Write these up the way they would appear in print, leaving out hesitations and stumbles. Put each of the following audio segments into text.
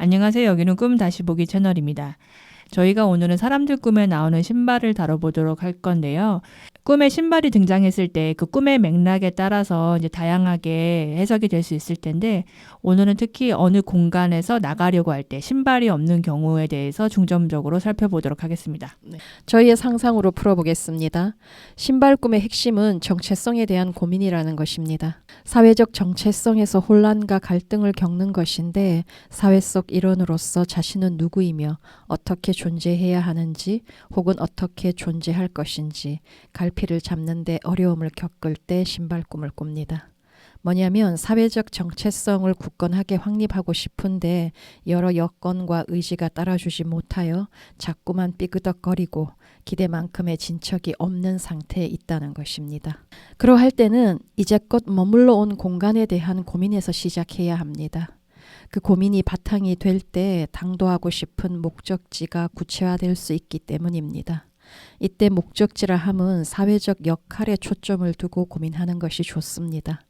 안녕하세요. 여기는 꿈 다시 보기 채널입니다. 저희가 오늘은 사람들 꿈에 나오는 신발을 다뤄보도록 할 건데요. 꿈에 신발이 등장했을 때 그 꿈의 맥락에 따라서 이제 다양하게 해석이 될 수 있을 텐데, 오늘은 특히 어느 공간에서 나가려고 할 때 신발이 없는 경우에 대해서 중점적으로 살펴보도록 하겠습니다. 저희의 상상으로 풀어보겠습니다. 신발 꿈의 핵심은 정체성에 대한 고민이라는 것입니다. 사회적 정체성에서 혼란과 갈등을 겪는 것인데, 사회 속 일원으로서 자신은 누구이며 어떻게 존재해야 하는지 혹은 어떻게 존재할 것인지 갈피를 잡는 데 어려움을 겪을 때 신발 꿈을 꿉니다. 뭐냐면 사회적 정체성을 굳건하게 확립하고 싶은데 여러 여건과 의지가 따라주지 못하여 자꾸만 삐그덕거리고 기대만큼의 진척이 없는 상태에 있다는 것입니다. 그러할 때는 이제껏 머물러 온 공간에 대한 고민에서 시작해야 합니다. 그 고민이 바탕이 될 때 당도하고 싶은 목적지가 구체화될 수 있기 때문입니다. 이때 목적지라 함은 사회적 역할에 초점을 두고 고민하는 것이 좋습니다.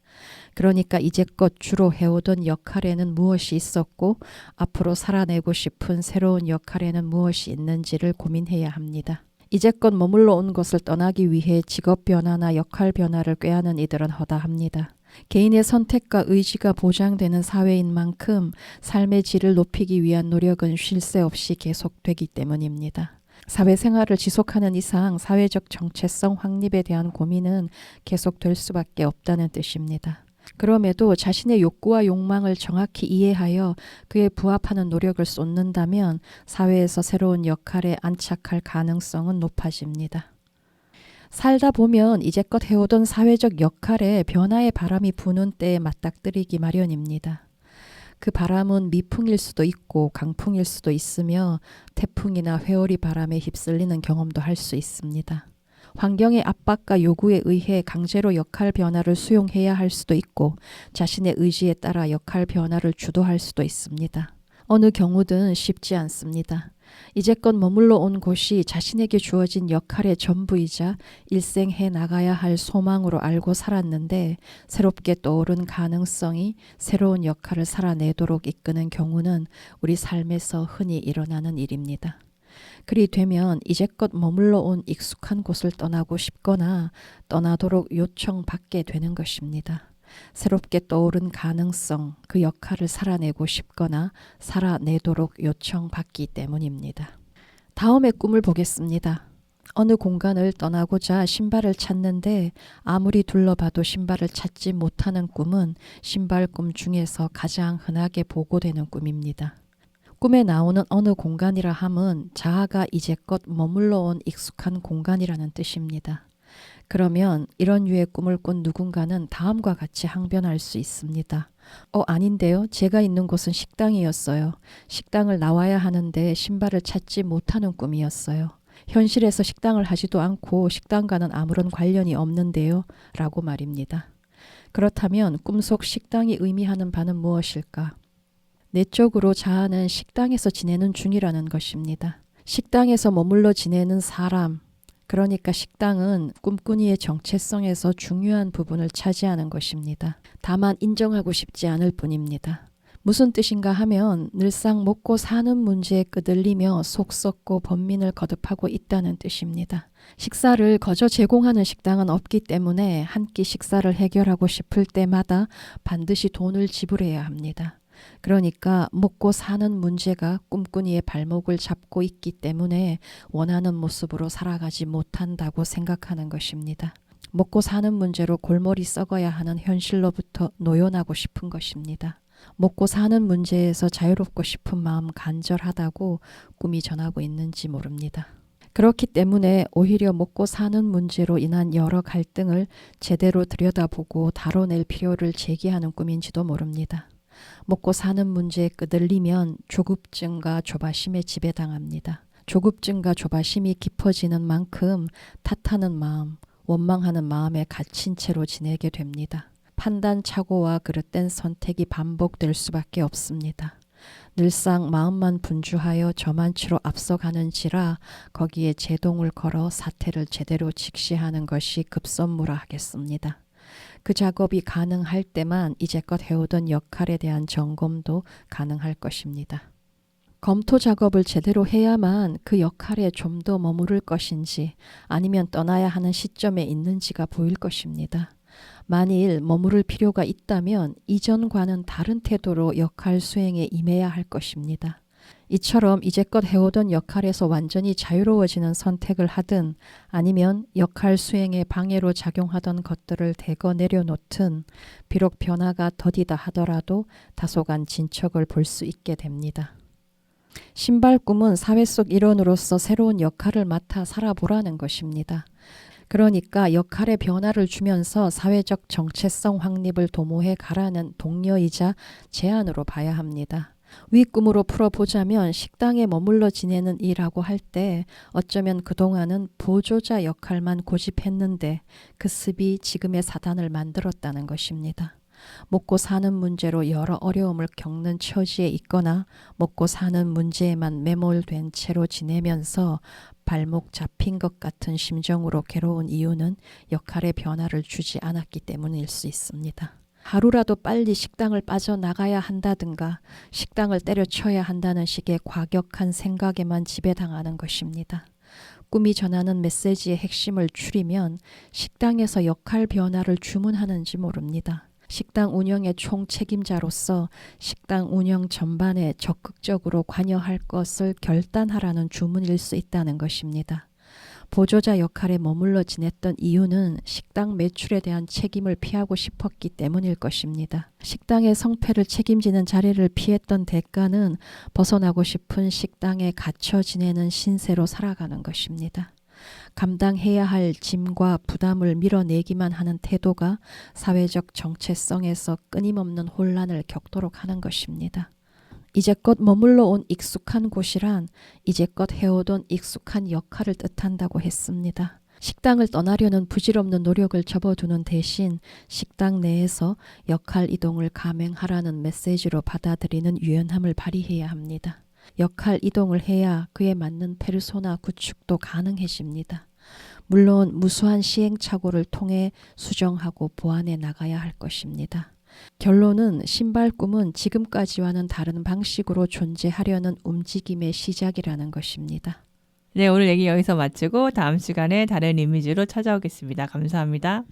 그러니까 이제껏 주로 해오던 역할에는 무엇이 있었고 앞으로 살아내고 싶은 새로운 역할에는 무엇이 있는지를 고민해야 합니다. 이제껏 머물러 온 것을 떠나기 위해 직업 변화나 역할 변화를 꾀하는 이들은 허다합니다. 개인의 선택과 의지가 보장되는 사회인 만큼 삶의 질을 높이기 위한 노력은 쉴 새 없이 계속되기 때문입니다. 사회생활을 지속하는 이상 사회적 정체성 확립에 대한 고민은 계속될 수밖에 없다는 뜻입니다. 그럼에도 자신의 욕구와 욕망을 정확히 이해하여 그에 부합하는 노력을 쏟는다면 사회에서 새로운 역할에 안착할 가능성은 높아집니다. 살다 보면 이제껏 해오던 사회적 역할에 변화의 바람이 부는 때에 맞닥뜨리기 마련입니다. 그 바람은 미풍일 수도 있고 강풍일 수도 있으며 태풍이나 회오리 바람에 휩쓸리는 경험도 할 수 있습니다. 환경의 압박과 요구에 의해 강제로 역할 변화를 수용해야 할 수도 있고 자신의 의지에 따라 역할 변화를 주도할 수도 있습니다. 어느 경우든 쉽지 않습니다. 이제껏 머물러 온 곳이 자신에게 주어진 역할의 전부이자 일생 해 나가야 할 소망으로 알고 살았는데 새롭게 떠오른 가능성이 새로운 역할을 살아내도록 이끄는 경우는 우리 삶에서 흔히 일어나는 일입니다. 그리 되면 이제껏 머물러 온 익숙한 곳을 떠나고 싶거나 떠나도록 요청받게 되는 것입니다. 새롭게 떠오른 가능성, 그 역할을 살아내고 싶거나 살아내도록 요청받기 때문입니다. 다음의 꿈을 보겠습니다. 어느 공간을 떠나고자 신발을 찾는데 아무리 둘러봐도 신발을 찾지 못하는 꿈은 신발 꿈 중에서 가장 흔하게 보고되는 꿈입니다. 꿈에 나오는 어느 공간이라 함은 자아가 이제껏 머물러 온 익숙한 공간이라는 뜻입니다. 그러면 이런 류의 꿈을 꾼 누군가는 다음과 같이 항변할 수 있습니다. 아닌데요. 제가 있는 곳은 식당이었어요. 식당을 나와야 하는데 신발을 찾지 못하는 꿈이었어요. 현실에서 식당을 하지도 않고 식당과는 아무런 관련이 없는데요. 라고 말입니다. 그렇다면 꿈속 식당이 의미하는 바는 무엇일까? 내적으로 자아는 식당에서 지내는 중이라는 것입니다. 식당에서 머물러 지내는 사람, 그러니까 식당은 꿈꾸니의 정체성에서 중요한 부분을 차지하는 것입니다. 다만 인정하고 싶지 않을 뿐입니다. 무슨 뜻인가 하면 늘상 먹고 사는 문제에 끄들리며 속 썩고 번민을 거듭하고 있다는 뜻입니다. 식사를 거저 제공하는 식당은 없기 때문에 한 끼 식사를 해결하고 싶을 때마다 반드시 돈을 지불해야 합니다. 그러니까 먹고 사는 문제가 꿈꾸니의 발목을 잡고 있기 때문에 원하는 모습으로 살아가지 못한다고 생각하는 것입니다. 먹고 사는 문제로 골머리 썩어야 하는 현실로부터 노연하고 싶은 것입니다. 먹고 사는 문제에서 자유롭고 싶은 마음 간절하다고 꿈이 전하고 있는지 모릅니다. 그렇기 때문에 오히려 먹고 사는 문제로 인한 여러 갈등을 제대로 들여다보고 다뤄낼 필요를 제기하는 꿈인지도 모릅니다. 먹고 사는 문제에 끄들리면 조급증과 조바심에 지배당합니다. 조급증과 조바심이 깊어지는 만큼 탓하는 마음, 원망하는 마음에 갇힌 채로 지내게 됩니다. 판단 착오와 그릇된 선택이 반복될 수밖에 없습니다. 늘상 마음만 분주하여 저만치로 앞서가는지라 거기에 제동을 걸어 사태를 제대로 직시하는 것이 급선무라하겠습니다. 그 작업이 가능할 때만 이제껏 해오던 역할에 대한 점검도 가능할 것입니다. 검토 작업을 제대로 해야만 그 역할에 좀 더 머무를 것인지 아니면 떠나야 하는 시점에 있는지가 보일 것입니다. 만일 머무를 필요가 있다면 이전과는 다른 태도로 역할 수행에 임해야 할 것입니다. 이처럼 이제껏 해오던 역할에서 완전히 자유로워지는 선택을 하든 아니면 역할 수행에 방해로 작용하던 것들을 대거 내려놓든 비록 변화가 더디다 하더라도 다소간 진척을 볼 수 있게 됩니다. 신발 꿈은 사회 속 일원으로서 새로운 역할을 맡아 살아보라는 것입니다. 그러니까 역할의 변화를 주면서 사회적 정체성 확립을 도모해 가라는 독려이자 제안으로 봐야 합니다. 위 꿈으로 풀어보자면 식당에 머물러 지내는 일하고 할 때 어쩌면 그동안은 보조자 역할만 고집했는데 그 습이 지금의 사단을 만들었다는 것입니다. 먹고 사는 문제로 여러 어려움을 겪는 처지에 있거나 먹고 사는 문제에만 매몰된 채로 지내면서 발목 잡힌 것 같은 심정으로 괴로운 이유는 역할의 변화를 주지 않았기 때문일 수 있습니다. 하루라도 빨리 식당을 빠져나가야 한다든가 식당을 때려쳐야 한다는 식의 과격한 생각에만 지배당하는 것입니다. 꿈이 전하는 메시지의 핵심을 추리면 식당에서 역할 변화를 주문하는지 모릅니다. 식당 운영의 총책임자로서 식당 운영 전반에 적극적으로 관여할 것을 결단하라는 주문일 수 있다는 것입니다. 보조자 역할에 머물러 지냈던 이유는 식당 매출에 대한 책임을 피하고 싶었기 때문일 것입니다. 식당의 성패를 책임지는 자리를 피했던 대가는 벗어나고 싶은 식당에 갇혀 지내는 신세로 살아가는 것입니다. 감당해야 할 짐과 부담을 밀어내기만 하는 태도가 사회적 정체성에서 끊임없는 혼란을 겪도록 하는 것입니다. 이제껏 머물러 온 익숙한 곳이란 이제껏 해오던 익숙한 역할을 뜻한다고 했습니다. 식당을 떠나려는 부질없는 노력을 접어두는 대신 식당 내에서 역할 이동을 감행하라는 메시지로 받아들이는 유연함을 발휘해야 합니다. 역할 이동을 해야 그에 맞는 페르소나 구축도 가능해집니다. 물론 무수한 시행착오를 통해 수정하고 보완해 나가야 할 것입니다. 결론은 신발 꿈은 지금까지와는 다른 방식으로 존재하려는 움직임의 시작이라는 것입니다. 네, 오늘 얘기 여기서 마치고 다음 시간에 다른 이미지로 찾아오겠습니다. 감사합니다.